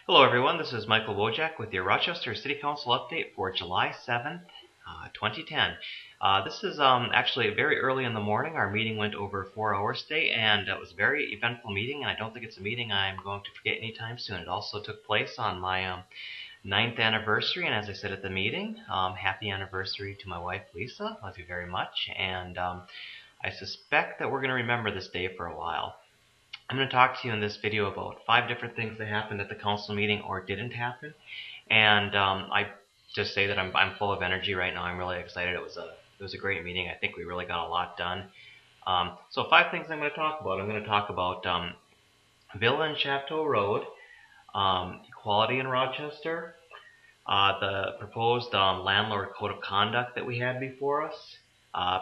Hello everyone, this is Michael Wojak with your Rochester City Council update for July 7th, 2010. This is actually very early in the morning. Our meeting went over 4 hours today, and it was a very eventful meeting, and I don't think it's a meeting I'm going to forget anytime soon. It also took place on my 9th anniversary, and as I said at the meeting, happy anniversary to my wife Lisa. Love you very much, and I suspect that we're going to remember this day for a while. I'm going to talk to you in this video about 5 different things that happened at the council meeting or didn't happen. And I just say that I'm full of energy right now. I'm really excited. It was a great meeting. I think we really got a lot done. So 5 things I'm going to talk about. I'm going to talk about Villa and Chateau Road, equality in Rochester, the proposed landlord code of conduct that we had before us,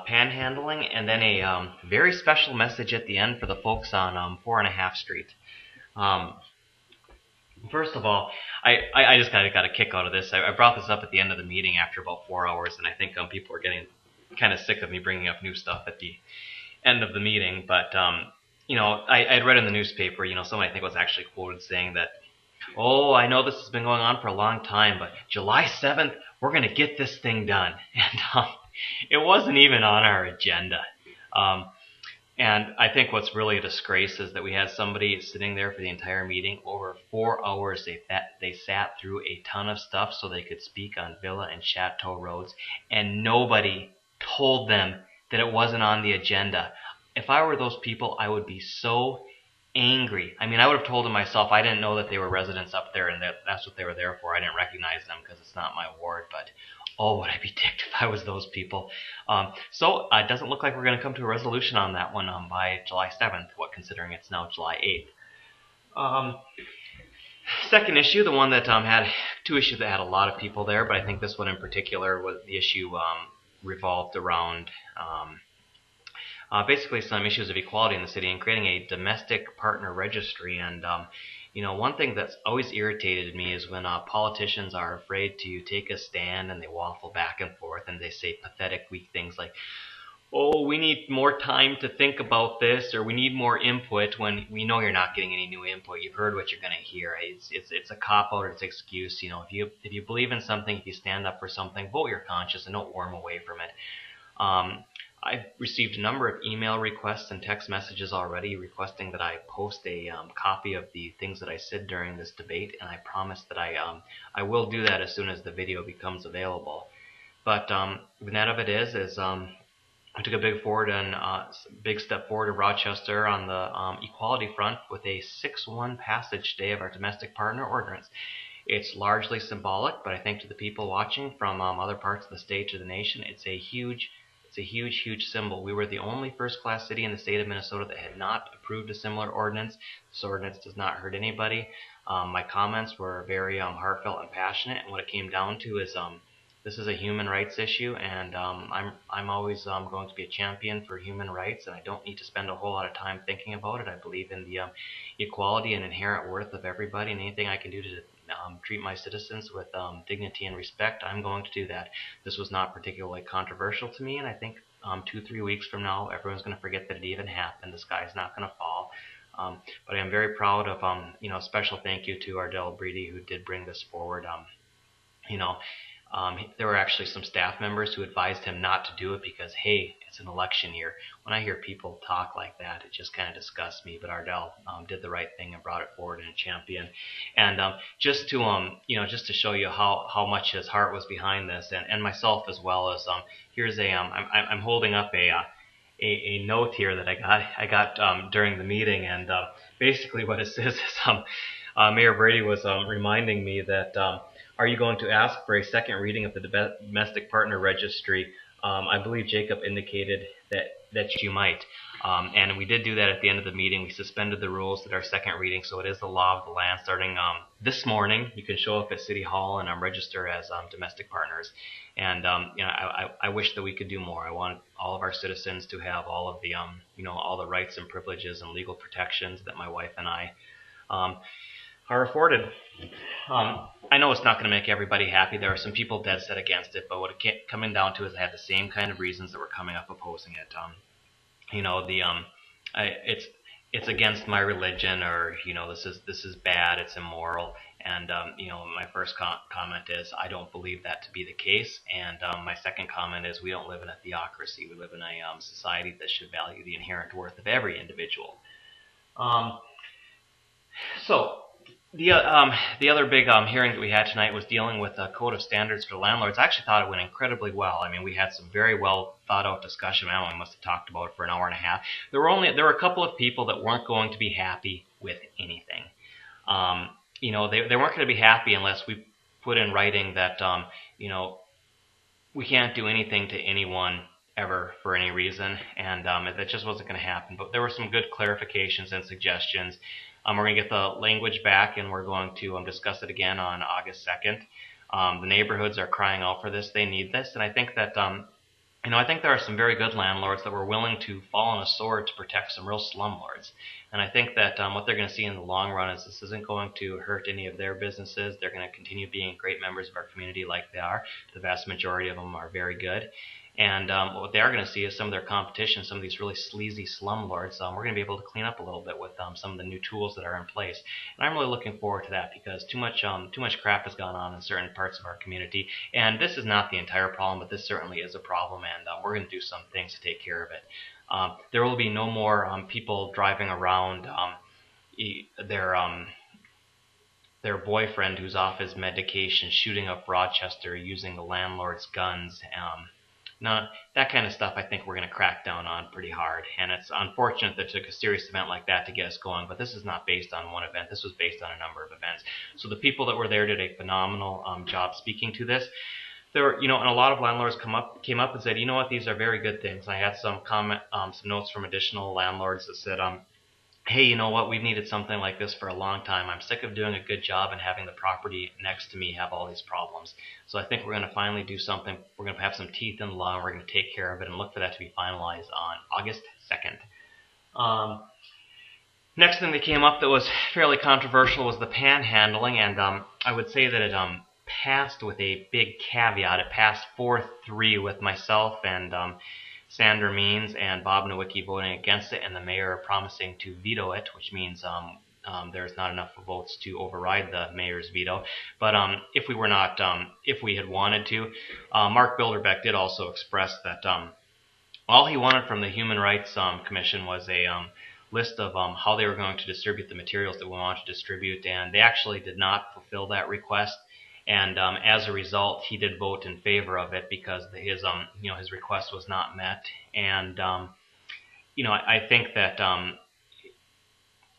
panhandling, and then a very special message at the end for the folks on 4.5 Street. First of all, I just got a kick out of this. I brought this up at the end of the meeting after about 4 hours, and I think people are getting kind of sick of me bringing up new stuff at the end of the meeting. But I had read in the newspaper, somebody I think was actually quoted saying that, "Oh, I know this has been going on for a long time, but July 7th, we're going to get this thing done." And it wasn't even on our agenda. And I think what's really a disgrace is that we had somebody sitting there for the entire meeting. Over 4 hours, they sat through a ton of stuff so they could speak on Villa and Chateau Roads, and nobody told them that it wasn't on the agenda. If I were those people, I would be so angry. I mean, I would have told them myself. I didn't know that they were residents up there and that's what they were there for. I didn't recognize them because it's not my ward, but oh, would I be ticked if I was those people. So it doesn't look like we're going to come to a resolution on that one by July 7th, considering it's now July 8th. Second issue, the one that had 2 issues that had a lot of people there, but I think this one in particular was the issue revolved around basically some issues of equality in the city and creating a domestic partner registry. And one thing that's always irritated me is when politicians are afraid to take a stand and they waffle back and forth and they say pathetic, weak things like, "Oh, we need more time to think about this," or "we need more input," when we know you're not getting any new input. You've heard what you're going to hear. It's a cop-out or it's an excuse. If you believe in something, if you stand up for something, vote your conscience and don't worm away from it. I've received a number of email requests and text messages already requesting that I post a copy of the things that I said during this debate, and I promise that I will do that as soon as the video becomes available. But the net of it is I took a big step forward in Rochester on the equality front with a 6-1 passage today of our domestic partner ordinance. It's largely symbolic, but I think to the people watching from other parts of the state or the nation, it's a huge symbol. We were the only first-class city in the state of Minnesota that had not approved a similar ordinance. This ordinance does not hurt anybody. My comments were very heartfelt and passionate, and what it came down to is this is a human rights issue, and I'm always going to be a champion for human rights, and I don't need to spend a whole lot of time thinking about it. I believe in the equality and inherent worth of everybody, and anything I can do to treat my citizens with dignity and respect, I'm going to do that. This was not particularly controversial to me, and I think 2-3 weeks from now, everyone's going to forget that it even happened. The sky's not going to fall. But I am very proud of, special thank you to Ardell Breedy, who did bring this forward. There were actually some staff members who advised him not to do it because, hey, it's an election year. When I hear people talk like that, it just kind of disgusts me. But Ardell did the right thing and brought it forward in a champion. And just to show you how much his heart was behind this, and myself as well, as here's I'm holding up a note here that I got during the meeting, and basically what it says is Mayor Brady was reminding me that. Are you going to ask for a second reading of the domestic partner registry? I believe Jacob indicated that you might. And we did do that at the end of the meeting. We suspended the rules at our second reading, so it is the law of the land starting this morning. You can show up at City Hall and register as domestic partners. And I wish that we could do more. I want all of our citizens to have all of the all the rights and privileges and legal protections that my wife and I are afforded. I know it's not going to make everybody happy. There are some people dead set against it, but what it coming down to is I had the same kind of reasons that were coming up opposing it. It's against my religion, or this is bad, it's immoral, And my first comment is I don't believe that to be the case. And my second comment is we don't live in a theocracy. We live in a society that should value the inherent worth of every individual. Um, so the other big hearing that we had tonight was dealing with a code of standards for landlords. I actually thought it went incredibly well. I mean, we had some very well thought out discussion. I don't know, we must have talked about it for an hour and a half. There were a couple of people that weren't going to be happy with anything. They weren't going to be happy unless we put in writing that we can't do anything to anyone ever for any reason, and that just wasn't going to happen. But there were some good clarifications and suggestions. We're going to get the language back, and we're going to discuss it again on August 2nd. The neighborhoods are crying out for this. They need this. And I think that, I think there are some very good landlords that were willing to fall on a sword to protect some real slumlords. And I think that what they're going to see in the long run is this isn't going to hurt any of their businesses. They're going to continue being great members of our community like they are. The vast majority of them are very good. And what they are going to see is some of their competition, some of these really sleazy slumlords. We're going to be able to clean up a little bit with some of the new tools that are in place. And I'm really looking forward to that because too much crap has gone on in certain parts of our community. And this is not the entire problem, but this certainly is a problem. And we're going to do some things to take care of it. There will be no more people driving around their boyfriend who's off his medication shooting up Rochester using the landlord's guns. Now, that kind of stuff I think we're going to crack down on pretty hard. And it's unfortunate that it took a serious event like that to get us going, but this is not based on one event. This was based on a number of events. So the people that were there did a phenomenal job speaking to this. There were, and a lot of landlords came up and said, you know what, these are very good things. I had some notes from additional landlords that said, hey, you know what, we've needed something like this for a long time. I'm sick of doing a good job and having the property next to me have all these problems. So I think we're going to finally do something. We're going to have some teeth in the law, and we're going to take care of it and look for that to be finalized on August 2nd. Next thing that came up that was fairly controversial was the panhandling, and I would say that it passed with a big caveat. It passed 4-3 with myself and Sandra Means and Bob Nowicki voting against it, and the mayor promising to veto it, which means there's not enough votes to override the mayor's veto. But if we had wanted to, Mark Bilderbeck did also express that all he wanted from the Human Rights Commission was a list of how they were going to distribute the materials that we wanted to distribute, and they actually did not fulfill that request. And as a result, he did vote in favor of it because his request was not met. And I think that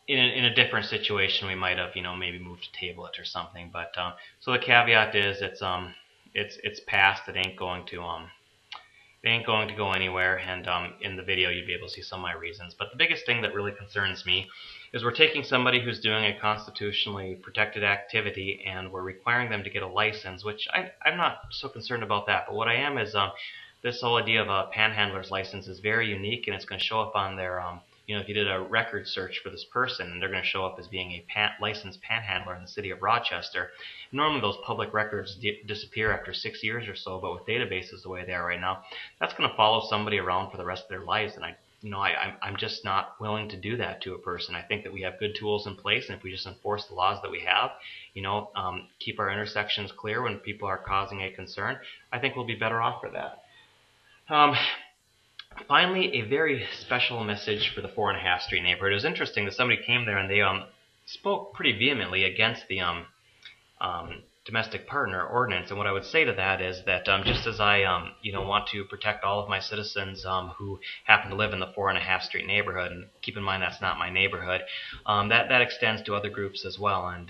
in a different situation we might have maybe moved to table it or something. But so the caveat is it's passed. It ain't going to go anywhere. And in the video you'd be able to see some of my reasons. But the biggest thing that really concerns me is we're taking somebody who's doing a constitutionally protected activity and we're requiring them to get a license, which I'm not so concerned about that. But what I am is this whole idea of a panhandler's license is very unique, and it's going to show up on their, if you did a record search for this person, and they're going to show up as being a licensed panhandler in the city of Rochester. Normally those public records disappear after 6 years or so, but with databases the way they are right now, that's going to follow somebody around for the rest of their lives, and I'm just not willing to do that to a person. I think that we have good tools in place, and if we just enforce the laws that we have, keep our intersections clear when people are causing a concern, I think we'll be better off for that. Finally, a very special message for the 4.5 Street neighborhood. It was interesting that somebody came there and they spoke pretty vehemently against the domestic partner ordinance. And what I would say to that is that just as I want to protect all of my citizens who happen to live in the 4.5 Street neighborhood, and keep in mind that's not my neighborhood, that extends to other groups as well. And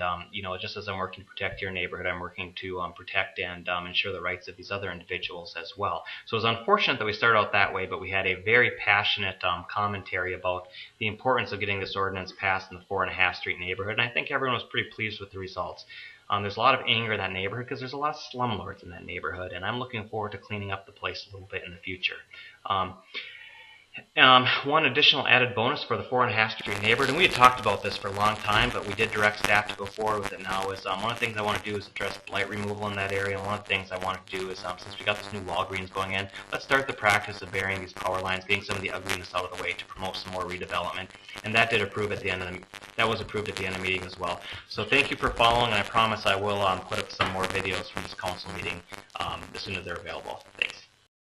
just as I'm working to protect your neighborhood, I'm working to protect and ensure the rights of these other individuals as well. So it was unfortunate that we started out that way, but we had a very passionate commentary about the importance of getting this ordinance passed in the 4.5 Street neighborhood, and I think everyone was pretty pleased with the results. There's a lot of anger in that neighborhood because there's a lot of slumlords in that neighborhood, and I'm looking forward to cleaning up the place a little bit in the future. One additional added bonus for the 4.5 Street neighborhood, and we had talked about this for a long time, but we did direct staff to go forward with it now, is one of the things I want to do is address blight removal in that area. And one of the things I want to do is, since we got this new Walgreens going in, let's start the practice of burying these power lines, getting some of the ugliness out of the way to promote some more redevelopment. And that did approve at the end of that was approved at the end of the meeting as well. So thank you for following, and I promise I will put up some more videos from this council meeting as soon as they're available. Thanks.